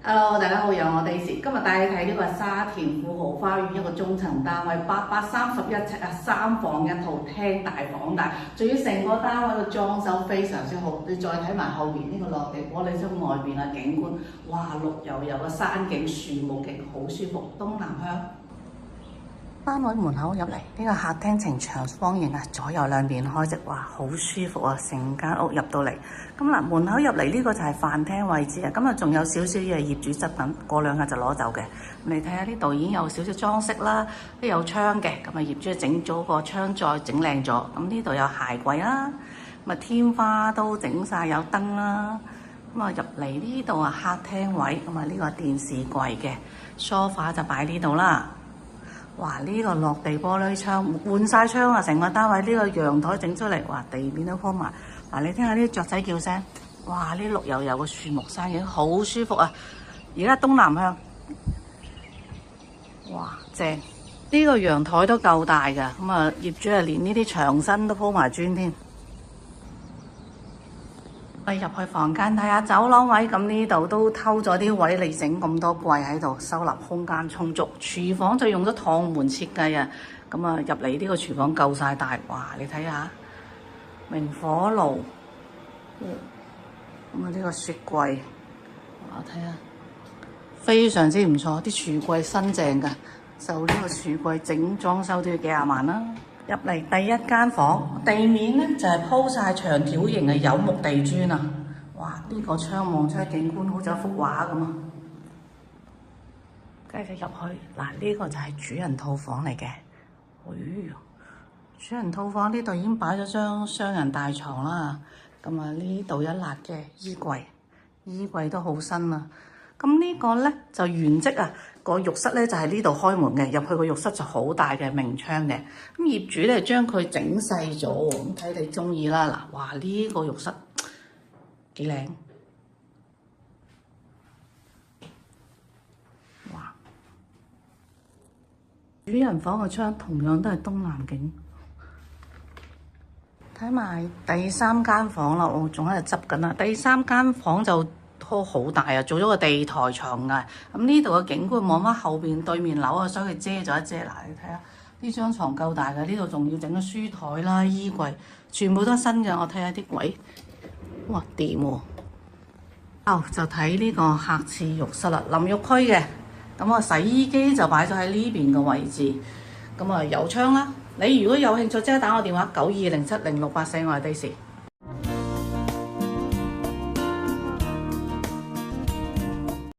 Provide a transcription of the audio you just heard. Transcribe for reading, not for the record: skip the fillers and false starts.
Hello，大家好，又係我 Daisy，今日帶你睇呢個係沙田富豪花園一個中層單位，831尺啊，3房1套，廳大房大，仲要成個單位嘅裝修非常之好。你再睇埋後邊呢個落地玻璃窗外邊嘅景觀，哇，綠油油嘅山景、樹木景，好舒服，東南向。單位門口入嚟，呢個客廳呈長方形啊，左右兩邊開直，哇，好舒服啊！成間屋入到嚟，咁嗱，門口入嚟呢個就係飯廳位置啊，咁啊仲有少少嘅業主執品，過2日就攞走嘅。你睇下呢度已經有少少裝飾啦，都有窗嘅，咁啊業主整咗個窗再整靚咗。咁呢度有鞋櫃啦，咁啊天花都整晒有燈啦，咁啊入嚟呢度啊客廳位，咁啊呢個電視櫃嘅梳化就擺呢度啦。哇！呢個落地玻璃窗換晒窗啊，成個單位呢個陽台整出嚟，哇！地面都鋪埋。嗱，你聽下啲雀仔叫聲，哇！呢綠油油嘅樹木山景好舒服啊！而家東南向，哇！正！呢個陽台都夠大㗎，咁啊業主啊連呢啲牆身都鋪埋磚添。我入去房間睇下走廊位，咁呢度都偷咗啲位嚟整咁多櫃喺度，收納空間充足。廚房就用咗趟門設計啊，咁啊入嚟呢個廚房夠晒大，哇！你睇下明火爐，咁啊呢個雪櫃，哇！睇下非常之唔錯，啲櫥櫃新淨㗎，就呢個櫥櫃整裝修都要幾廿萬啦。入嚟第一間房，地面咧就係鋪晒長條形嘅柚木地磚啊！哇！呢個窗望出去景觀好似一幅畫咁啊！繼續入去，嗱呢個就係主人套房嚟嘅。主人套房呢度已經擺咗張雙人大床啦。咁啊呢度一辣嘅衣櫃，衣櫃都好新啊！咁呢個咧就原跡啊，個浴室咧就係呢度開門嘅，入去個浴室就好大嘅明窗嘅。咁業主咧將佢整細咗，咁睇你中意啦。嗱，哇呢個浴室幾靚，哇！主人房嘅窗同樣都係東南景。睇埋第3間房啦，我仲喺度執緊啦。第3間房就都好大啊，做咗個地台床啊。咁呢度嘅景觀望翻後邊對面樓啊，所以佢遮咗一遮。嗱，你睇下呢張床夠大嘅，呢度仲要整咗書台啦、衣櫃，全部都新嘅。我睇下啲櫃，哇掂喎！就睇呢個客廁浴室啦，淋浴區嘅。咁啊，洗衣機就擺咗喺呢邊嘅位置。咁啊，有窗啦。你如果有興趣，即刻打我電話92070684，我係 Daisy。